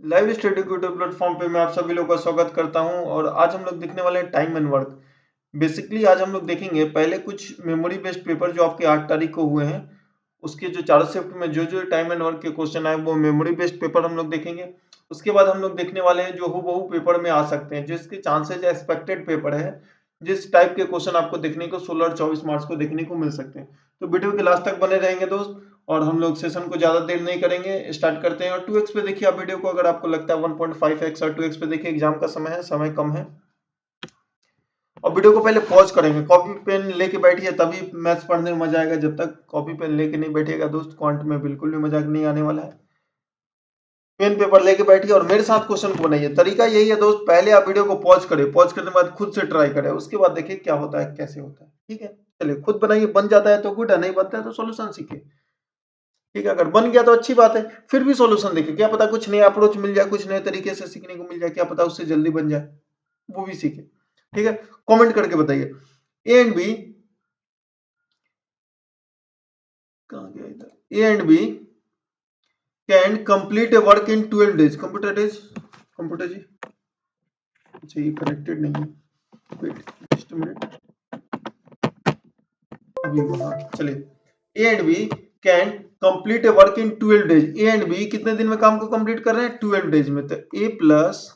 Live study YouTube platform पे मैं आप सभी लोगों का स्वागत करता हूं और आज हम लोग देखने वाले हैं टाइम एंड वर्क। बेसिकली आज हम लोग देखेंगे पहले कुछ मेमोरी बेस्ड पेपर जो आपके 8 तारीख को हुए हैं, उसके जो चारों शिफ्ट में जो जो टाइम एंड वर्क के क्वेश्चन आए वो मेमोरी बेस्ड पेपर हम लोग देखेंगे। उसके बाद हम लोग देखने वाले हैं जो हूबहू पेपर में आ सकते हैं, जिसके चांसेस एक्सपेक्टेड पेपर है, जिस टाइप के क्वेश्चन आपको देखने को 16 और 24 मार्च को देखने को मिल सकते हैं। तो वीडियो के लास्ट तक बने रहेंगे दोस्त, और हम लोग सेशन को ज्यादा देर नहीं करेंगे, स्टार्ट करते हैं। और 2x पे देखिए आप वीडियो को, अगर आपको लगता है 1.5x और 2x पे देखिए, एग्जाम का समय है, समय कम है। और वीडियो को पहले पॉज करेंगे, कॉपी पेन लेके बैठिए, तभी मैथ्स पढ़ने में मजा आएगा। जब तक कॉपी पेन लेके नहीं बैठिएगा दोस्त, क्वांट में बिल्कुल भी मजाक नहीं आने वाला है। पेन पेपर लेके बैठिए और मेरे साथ क्वेश्चन को बनाइए। तरीका यही है दोस्त, पहले आप वीडियो को पॉज करें, पॉज करने के बाद खुद से ट्राई करें, उसके बाद देखिए क्या होता है, कैसे होता है। ठीक है, चलिए खुद बनाइए, बन जाता है तो गुड है, नहीं बनता है तो सोल्यूशन सीखिए। ठीक है, अगर बन गया तो अच्छी बात है, फिर भी सॉल्यूशन देखिए, क्या पता कुछ नया अप्रोच मिल जाए, कुछ नए तरीके से सीखने को मिल जाए, क्या पता उससे जल्दी बन जाए, वो भी सीखे। ठीक है, कमेंट करके बताइए। ए एंड बी, कहाँ गया इधर, A and B can complete a work in 12 days. Computer days, computer जी, अच्छा ये कनेक्टेड नहीं है, वेट जस्ट मिनट, अभी वहां चलिए। A and B can complete a work in 12 days. A and B कितने दिन में काम को कंप्लीट कर रहे हैं, 12 डेज में। तो ए प्लस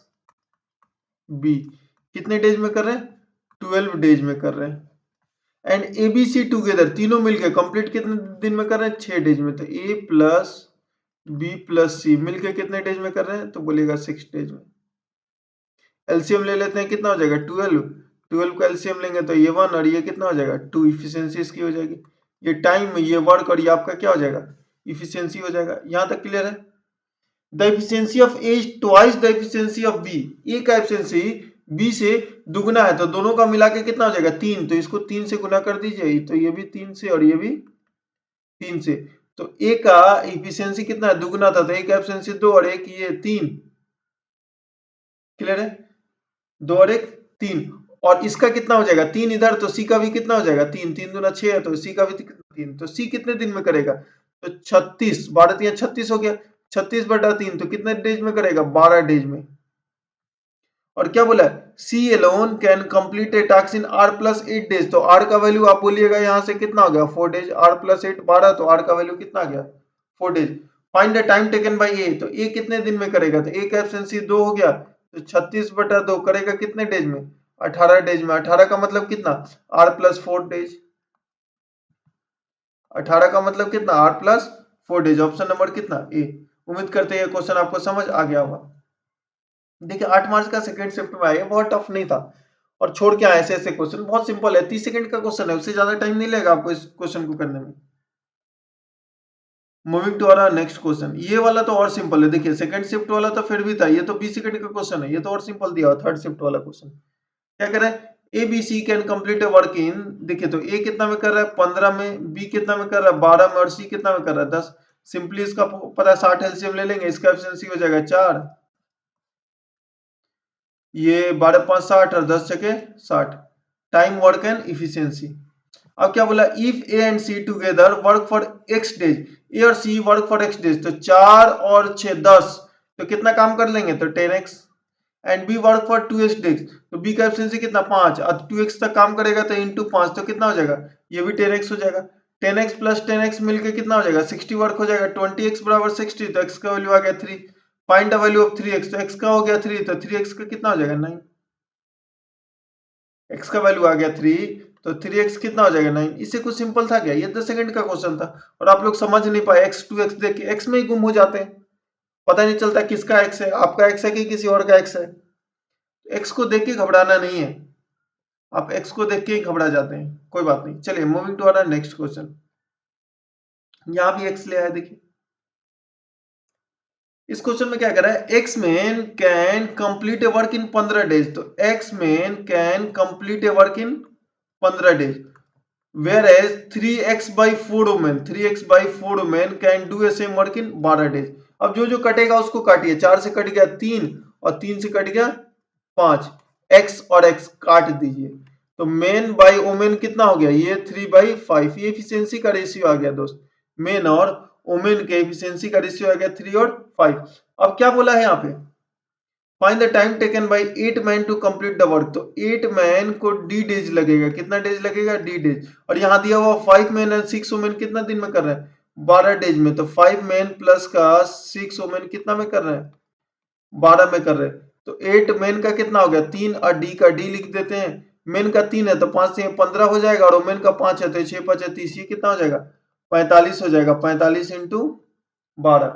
बी कितने डेज में कर रहे हैं, 12 डेज में कर रहे हैं। And A B C together, तीनों मिलके कंप्लीट कितने दिन में कर रहे हैं, 6 डेज में। तो ए प्लस बी प्लस सी मिलके कितने डेज में कर रहे हैं, तो बोलेगा 6 डेज में। एलसीएम ले लेते हैं, कितना हो जाएगा 12, 12 का एलसीएम लेंगे तो ये 1 और ये कितना हो जाएगा 2, इफिशियंसी इसकी हो जाएगी। ये टाइम, ये वर्क और ये आपका क्या हो जाएगा, इफिशियंसी हो जाएगा। यहां तक क्लियर है। The efficiency of A is twice the efficiency of B. A का एफिशिएंसी बी से दुगना है, तो दोनों का मिला के कितना हो जाएगा 3, तो इसको 3 से गुना कर दीजिए, तो ये भी 3 से और ये भी 3 से। तो ए का एफिशिएंसी कितना है, दुगना था, तो ए का एफिशिएंसी 2 और एक ये 3। क्लियर है, 2 और एक 3। और इसका कितना हो जाएगा 3 इधर, तो सी का भी कितना हो जाएगा 3, 3 दूना 6 है, तो सी का भी 3। तो सी कितने दिन में करेगा, तो 36, 12 3 36 हो गया, 36/3, तो कितने डेज में करेगा, 12 डेज में। और क्या बोला है, C alone can complete a task in R plus 8 days. तो आर का वैल्यू आप बोलिएगा यहां से कितना हो गया 4 डेज, आर प्लस 8 12, तो आर का वैल्यू कितना आ गया 4 days. Find the time taken by A, तो ए कितने दिन में करेगा, तो ए का एफिशिएंसी 2 हो गया, तो 36/2 करेगा कितने डेज में, 18 डेज में। 18 का मतलब कितना, आर प्लस 4 डेज। 18 का मतलब कितना, R plus 4 days. Option number कितना, ए। उम्मीद करते हैं ये क्वेश्चन आपको समझ आ गया होगा। देखिए 8 मार्च का सेकंड शिफ्ट में आया, बहुत टफ नहीं था, और छोड़ के आए ऐसे ऐसे क्वेश्चन, बहुत सिंपल है, 30 सेकंड का क्वेश्चन है, उससे ज्यादा टाइम नहीं लगेगा आपको इस क्वेश्चन को करने में। Moving to our next question, ये वाला तो और सिंपल है। देखिए सेकंड शिफ्ट वाला तो फिर भी था, ये तो 20 सेकंड का क्वेश्चन है, ये तो और सिंपल दिया हुआ थर्ड शिफ्ट वाला क्वेश्चन। क्या कर रहा है, A B C can complete a work in, देखिए तो ए कितना में कर रहा है 15 में, बी कितना में कर रहा है 12 में, और सी कितना में कर रहा है 10। सिंपली इसका पता है 60 एलसीएम ले लेंगे, इसका एफिशिएंसी हो जाएगा 4, ये 12 5 60 और 10 छके 60। Time work and efficiency. अब क्या बोला, if A and C together work for X days, A और C work for X days, तो 4 और 6 10, तो कितना काम कर लेंगे, तो 10x। And B work for 2x days, तो बी का एफिशिएंसी कितना 5, अब 2x तक काम करेगा तो इंटू 5, तो कितना हो जाएगा, ये भी 10x हो जाएगा। 10x प्लस 10x मिलके कितना हो जाएगा 60 वर्क हो जाएगा। 20x बराबर 60, तो x का वैल्यू आ गया 3। Find the value of 3x, तो x का हो गया 3, तो 3x का कितना हो जाएगा 9। x का वैल्यू आ गया 3, तो 3x कितना हो जाएगा 9। इससे कुछ सिंपल था क्या, ये 10 सेकंड का क्वेश्चन था, और आप लोग समझ नहीं पाए, x 2x देख के x में ही गुम हो जाते हैं, पता नहीं चलता किसका x है, आपका x है कि किसी और का x है। x को देख के घबराना नहीं है, आप x को देख के ही घबरा जाते हैं, कोई बात नहीं। चलिए moving to our next question, यहां भी x ले आया। देखिए इस क्वेश्चन में क्या कर रहा है, X man can complete a work in 15 days, तो X man can complete a work in 15 days, whereas 3x/4 women, 3x/4 women can do a same work in 12 days. अब जो जो कटेगा उसको काटिए, 4 से कट गया 3, और 3 से कट गया 5, x और x काट दीजिए, तो मेन बाई वुमेन कितना हो गया, ये 3/5, ये एफिशिएंसी का रेशियो आ गया दोस्त, मेन और वुमेन के एफिशिएंसी का रेशियो आ गया 3 और 5। अब क्या बोला है यहाँ पे, find the time taken by 8 man to complete the work. तो 8 मैन को डी डेज लगेगा, कितना डेज लगेगा, डी डेज। और यहाँ दिया हुआ 5 मैन एंड 6 वुमेन कितना दिन में कर रहे हैं, 12 डेज में। तो 5 मैन प्लस का 6 वुमेन कितना में कर रहे हैं, 12 में कर रहे हैं। तो 8 मैन का कितना हो गया 3 और डी का डी लिख देते हैं। मेन का 3 है तो 5 से 15 हो जाएगा, और वुमेन का 5 है तो 6 5 30, ये कितना हो जाएगा 45 हो जाएगा। 45 इंटू 12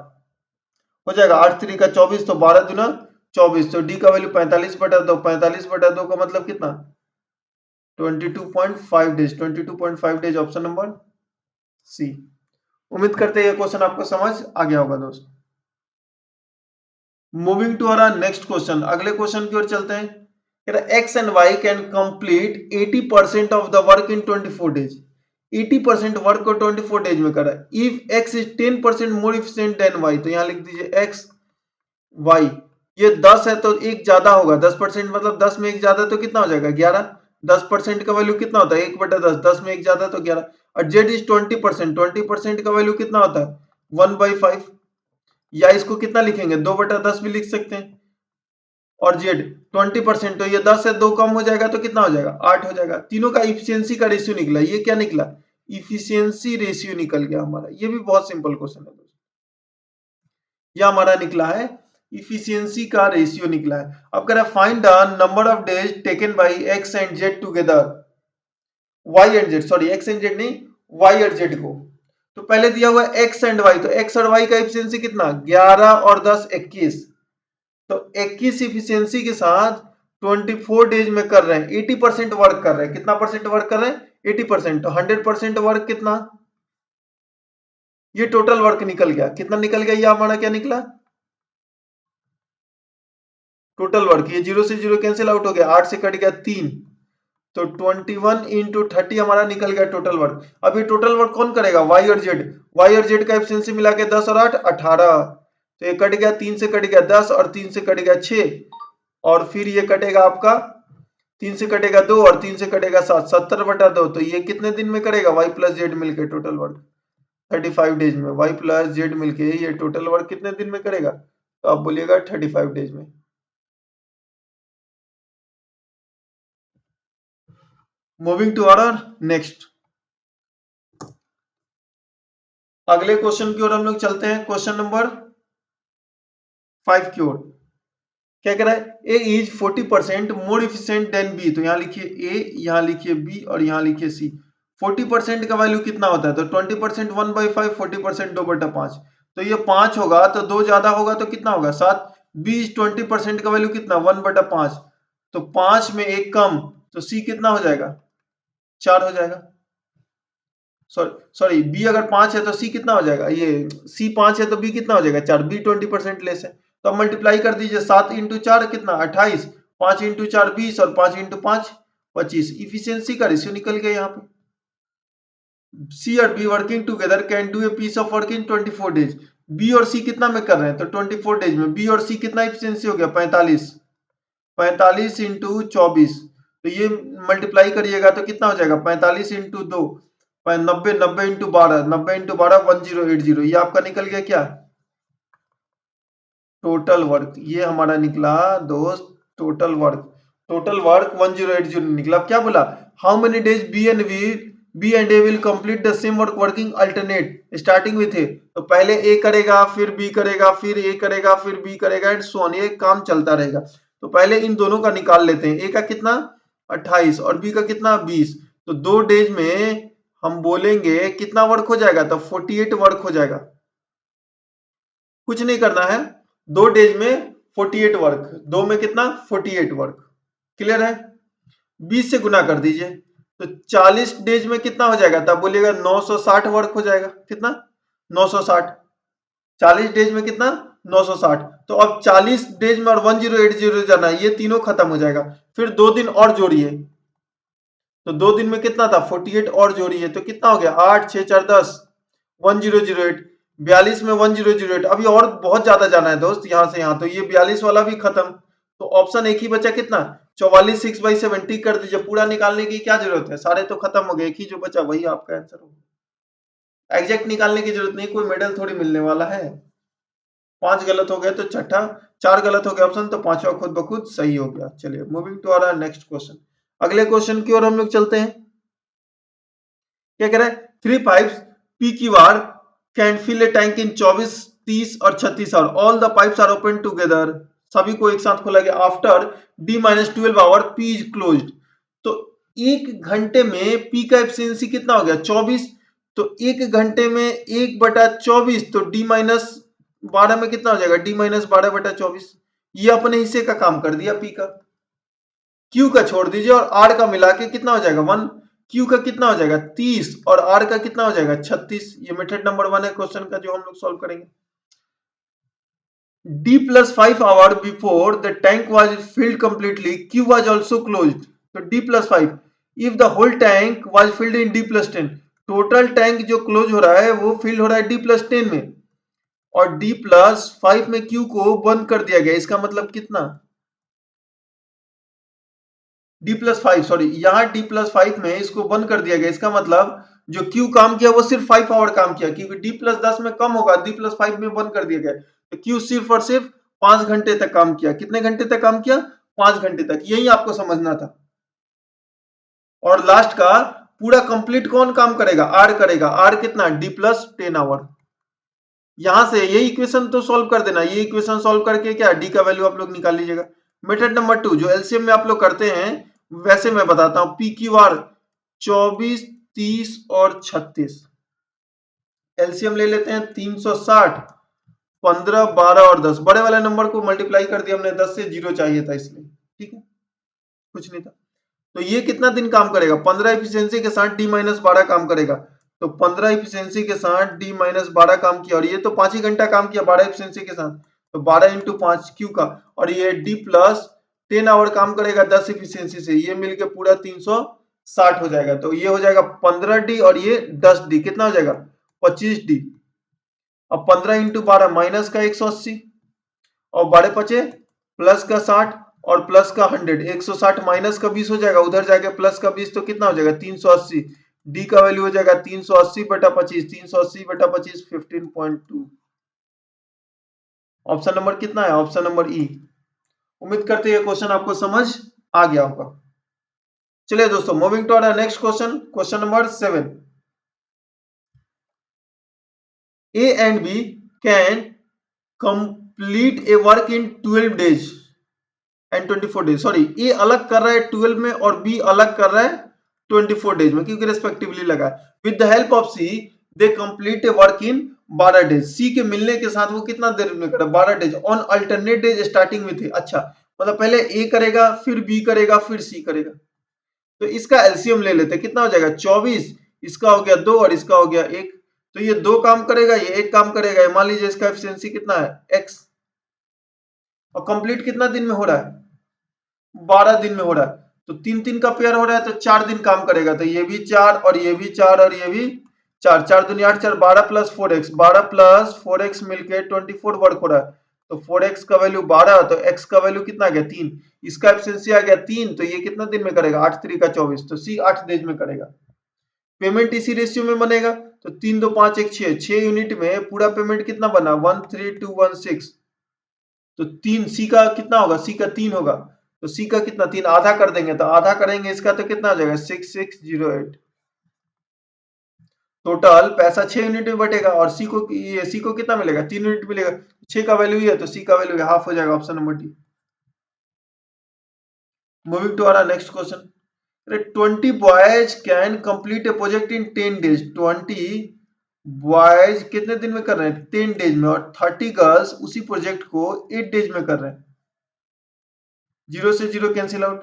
हो जाएगा 8 3 का 24, तो 12 दुना 24। तो डी का वैल्यू 45/2, 45/2 का मतलब कितना 22.5 days, 22.5 days, option number C. उम्मीद करते हैं ये क्वेश्चन आपको समझ आ गया होगा दोस्त। Moving to our next question, अगले क्वेश्चन की ओर चलते हैं। X and Y can complete 80% of the work in 24 days. 80% work को 24 डेज में करा। If X is 10% more efficient than Y, तो यहां लिख दीजिए एक्स वाई। ये 10 है तो एक ज्यादा होगा, 10% मतलब 10 में एक ज्यादा तो कितना हो जाएगा 11। 10% का वैल्यू कितना होता है 1/10, 10 में एक ज्यादा तो 11। और जेड इज 20%, 20% का वैल्यू कितना होता है 1/5। या इसको कितना लिखेंगे 2/10 भी लिख सकते हैं। और जेड 20%, तो ये 10 से 2 कम हो जाएगा तो कितना हो जाएगा 8 हो जाएगा। तीनों का इफिशियंसी का रेशियो निकला। ये क्या निकला, इफिशियंसी रेशियो निकल गया हमारा। ये भी बहुत सिंपल क्वेश्चन है दोस्तों। यह हमारा निकला है इफिशियंसी का रेशियो निकला है। अब कह रहा है find the number of days taken by X and Z together. Y and Z, sorry X and Z नहीं, वाई और जेड को। तो पहले दिया हुआ है एक्स एंड वाई, तो एक्स और वाई का इफिशियंसी कितना 11 और 10 21। तो 21 इफिशियंसी के साथ 24 डेज में कर रहे हैं, 80% वर्क कर रहे हैं। कितना परसेंट वर्क कर रहे हैं 80%। तो 100% वर्क कितना, ये टोटल वर्क निकल गया। कितना निकल गया, ये हमारा क्या निकला टोटल वर्क। ये 0 से 0 कैंसिल आउट हो गया, 8 से कट गया 3। तो 21 इंटू 30 हमारा निकल गया टोटल वर्क। अब ये टोटल वर्क कौन करेगा वाई और जेड। वाई और जेड का एफिशिएंसी मिला के 10 और 8 18। तो ये कट गया 3 से कट गया 10 और 3 से कट गया 6। और फिर ये कटेगा आपका 3 से कटेगा 2 और 3 से कटेगा 7, 70/2। तो ये कितने दिन में करेगा वाई प्लस जेड मिलके टोटल वर्क 35 डेज में। वाई प्लस जेड मिलके ये टोटल वर्क कितने दिन में करेगा, तो आप बोलिएगा 35 डेज में। मूविंग टू आवर नेक्स्ट, अगले क्वेश्चन की ओर हम लोग चलते हैं। क्वेश्चन नंबर 5 की ओर क्या कह रहा है, A is 40% more efficient than B. तो यहां लिखिए ए, यहां लिखिए बी और यहां लिखिए सी। 40% का वैल्यू कितना होता है, तो 20% 1/5, 40% 2/5। तो ये 5 होगा तो 2 ज्यादा होगा तो कितना होगा 7। बी इज 20% का वैल्यू कितना 1/5। तो 5 में एक कम, तो सी कितना हो जाएगा 4 हो जाएगा। सॉरी सॉरी, बी अगर 5 है तो सी कितना हो जाएगा, ये सी 5 है तो बी कितना हो जाएगा 4। बी 20% लेस है, तो अब मल्टीप्लाई कर दीजिए 7 इंटू 4 कितना 28, 5 इंटू 4 20 और 5 इंटू 5 25। इफिशियंसी का रेशियो निकल गया यहाँ पे। सी और B working together can do a piece of work in 24 days. B और सी कितना में कर रहे हैं, तो 24 डेज में। बी और सी कितना इफिशियंसी हो गया 45, 45 इंटू 24। तो ये मल्टीप्लाई करिएगा तो कितना हो जाएगा 45 इंटू 2 90, 90 इंटू 12, 90 इंटू 12 1080। ये आपका निकल गया क्या टोटल वर्क। ये हमारा निकला दोस्त टोटल वर्क। टोटल वर्क 1080 निकला। अब क्या बोला, how many days B and A will complete the same work working alternate starting with A. तो पहले ए करेगा, फिर बी करेगा, फिर ए करेगा, फिर बी करेगा एंड सो ऑन। ये काम चलता रहेगा। तो पहले इन दोनों का निकाल लेते हैं। ए का कितना 28 और बी का कितना 20। तो 2 डेज में हम बोलेंगे कितना वर्क हो जाएगा, तो 48 वर्क हो जाएगा। कुछ नहीं करना है, 2 डेज में 48 वर्क, 2 में कितना 48 वर्क। क्लियर है, 20 से गुना कर दीजिए तो 40 डेज में कितना हो जाएगा, तब बोलिएगा 960 वर्क हो जाएगा। कितना 960, 40 डेज में कितना 960। तो अब 40 डेज में और 1080 जाना, ये तीनों खत्म हो जाएगा। फिर 2 दिन और जोड़िए, तो 2 दिन में कितना था 48 और जोड़िए तो कितना हो गया 8 6 4 10 1008। 42 में 1008। अभी और बहुत ज्यादा जाना है दोस्त यहां से यहां, तो ये 42 वाला भी खत्म। तो ऑप्शन एक ही बचा कितना 44 6/70 कर दीजिए। पूरा निकालने की क्या जरूरत है, सारे तो खत्म हो गए, एक ही जो बचा वही आपका आंसर होगा। एग्जैक्ट निकालने की जरूरत नहीं, कोई मेडल थोड़ी मिलने वाला है। 5 गलत हो गए तो छठा, 4 गलत हो गया ऑप्शन तो पांचवा खुद ब खुद सही हो गया। चलिए moving to our next question. अगले क्वेश्चन की ओर हम लोग चलते हैं। क्या कह रहा है, 3 pipes P Q R can fill a tank in 24, 30 और 36 hour, all the pipes are open together, सभी को एक साथ खोला गया। After D-12 hour P is closed. तो एक घंटे में पी का एफिशिएंसी कितना हो गया 24, तो एक घंटे में 1/24, तो D-12 में कितना हो जाएगा D-12/24। ये अपने हिस्से का काम कर दिया पी का। क्यू का छोड़ दीजिए और आर का मिला के कितना हो जाएगा 1। क्यू का कितना हो जाएगा 30 और आर का कितना हो जाएगा 36। ये मेथड नंबर 1 है क्वेश्चन का जो हम लोग सॉल्व करेंगे। D+5 hour before the tank was filled completely, Q was also closed. So D+5, if the whole tank was filled in D+10, total tank जो क्लोज हो रहा है वो फिल हो रहा है D+10 में, और D+5 में Q को बंद कर दिया गया। इसका मतलब कितना, D+5 सॉरी, यहाँ D+5 में इसको बंद कर दिया गया। इसका मतलब जो Q काम किया वो सिर्फ 5 आवर काम किया, क्योंकि D+10 में कम होगा, D+5 में बंद कर दिया गया। तो Q सिर्फ और सिर्फ 5 घंटे तक काम किया। कितने घंटे तक काम किया, 5 घंटे तक। यही आपको समझना था। और लास्ट का पूरा कंप्लीट कौन काम करेगा, आर करेगा। आर कितना, D+10 आवर। यहां से ये इक्वेशन तो सॉल्व कर देना। ये इक्वेशन सॉल्व करके क्या डी का वैल्यू आप लोग निकाल लीजिएगा। मेथड नंबर 2 जो एलसीएम में आप लोग करते हैं वैसे मैं बताता हूं। पी क्यू आर 24, 30 और 36, एलसीएम ले लेते हैं 360, 15, 12 और 10। बड़े वाले नंबर को मल्टीप्लाई कर दिया हमने, 10 से 0 चाहिए था इसलिए, ठीक है, कुछ नहीं था। तो ये कितना दिन काम करेगा, 15 एफिशिएंसी के साथ D-12 काम करेगा। तो 15 एफिशिएंसी के साथ D-12 काम किया, और ये तो 5 ही घंटा काम किया 12 एफिशिएंसी के साथ, तो 12 इंटू 5 क्यू का, और ये D+10 आवर काम करेगा 10 एफिशिएंसी से, ये मिलके पूरा 360 हो जाएगा। तो ये हो जाएगा 15D और ये 10D, कितना हो जाएगा 25D। अब 15 इंटू 12 माइनस का 180 और 12 पचे प्लस का 60 और प्लस का 100, 160 माइनस का 20 हो जाएगा, उधर जाके प्लस का 20 तो कितना हो जाएगा 380। डी का वैल्यू हो जाएगा 380/25, 380/25 15.2। ऑप्शन नंबर कितना है, ऑप्शन नंबर ई। उम्मीद करते हैं क्वेश्चन आपको समझ आ गया होगा। चलिए दोस्तों moving to our next question, question number 7। A and B can complete a work in 12 days and 24 days. Sorry, A अलग कर रहा है 12 में और बी अलग कर रहा है 24 डेज में, क्योंकि रेस्पेक्टिवली लगा है। With the help of C they complete a work in 12 days. C के मिलने के साथ वो कितना देर में करा, 12 days on alternate days starting with A. अच्छा, मतलब पहले ए करेगा, फिर बी करेगा, फिर सी करेगा। तो इसका एलसीएम ले लेते, कितना हो जाएगा 24, इसका हो गया 2 और इसका हो गया 1। तो ये 2 काम करेगा, ये 1 काम करेगा। मान लीजिए इसका एफिशिएंसी कितना है x, और कंप्लीट कितना दिन में हो रहा है 12 दिन में हो रहा है। तो 3-3 का पेयर हो रहा है तो 4 दिन काम करेगा। तो ये भी 4 और ये भी 4 और ये भी 4, 4 दूनी 8, 4 12 प्लस 4x, 12 प्लस 4x मिलके 24 वर्क हो रहा है। तो 4x का वैल्यू 12, तो x का वैल्यू कितना आ गया 3, इसका एफिशिएंसी आ गया 3, तो ये कितना दिन में करेगा 8 3 का 24, तो सी 8 डेज में करेगा। पेमेंट इसी रेशियो में बनेगा, तो 3 2 5 1 6, 6 यूनिट में पूरा पेमेंट कितना बना 13216। तो 3 सी का कितना होगा, सी का 3 होगा, तो सी का कितना 3 आधा कर देंगे, तो आधा करेंगे इसका तो कितना आ जाएगा 6608। टोटल पैसा 6 यूनिट में बटेगा, और सी को कितना मिलेगा 3 यूनिट मिलेगा। 6 का वैल्यू ही है तो सी का वैल्यू हाफ हो जाएगा, option number D. Moving to our next question. 20 boys can complete a project in 10 days. 20 boys कितने दिन में कर रहे हैं 10 डेज में, और 30 गर्ल्स उसी प्रोजेक्ट को 8 डेज में कर रहे हैं। 0 से 0 कैंसिल आउट,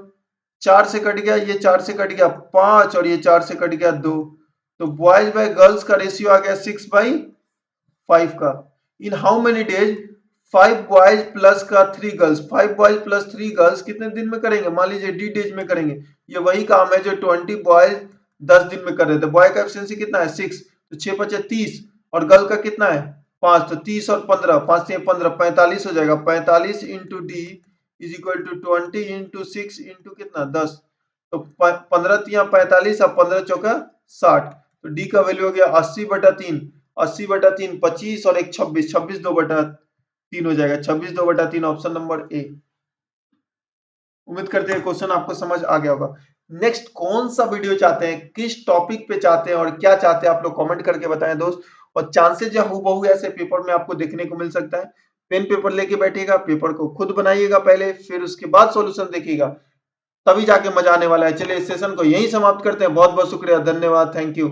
4 से कट गया, ये 4 से कट गया 5 और ये 4 से कट गया 2। तो बॉयज बाय गर्ल्स का रेशियो आ गया 6/5 का। In how many days 5 boys plus का 3 गर्ल्स, 5 बॉयज प्लस 3 गर्ल्स कितने दिन में करेंगे, मान लीजिए डी डेज में करेंगे। ये वही काम है जो 20 बॉयज 10 दिन में कर रहे थे। बॉय का एफिशिएंसी कितना है 6, तो 6 5 30, और गर्ल का कितना है 5, तो 30 और 15, 5 से 15 45 हो जाएगा। 45 into D is equal to 20 into 6 into कितना 10, तो 15 तिया 45 और 15 चौका 60। तो डी का वैल्यू हो गया 80/3, 80/3 25 और एक 26, 26 2/3 हो जाएगा, 26 2/3 ऑप्शन नंबर ए। उम्मीद करते हैं क्वेश्चन आपको समझ आ गया होगा। नेक्स्ट कौन सा वीडियो चाहते हैं, किस टॉपिक पे चाहते हैं और क्या चाहते हैं, आप लोग कमेंट करके बताएं दोस्त। और चांसेस या हूबहू ऐसे पेपर में आपको देखने को मिल सकता है। पेन पेपर लेके बैठिएगा, पेपर को खुद बनाइएगा पहले, फिर उसके बाद सॉल्यूशन देखिएगा, तभी जाके मजा आने वाला है। चलिए इस सेशन को यहीं समाप्त करते हैं। बहुत बहुत शुक्रिया, धन्यवाद, थैंक यू।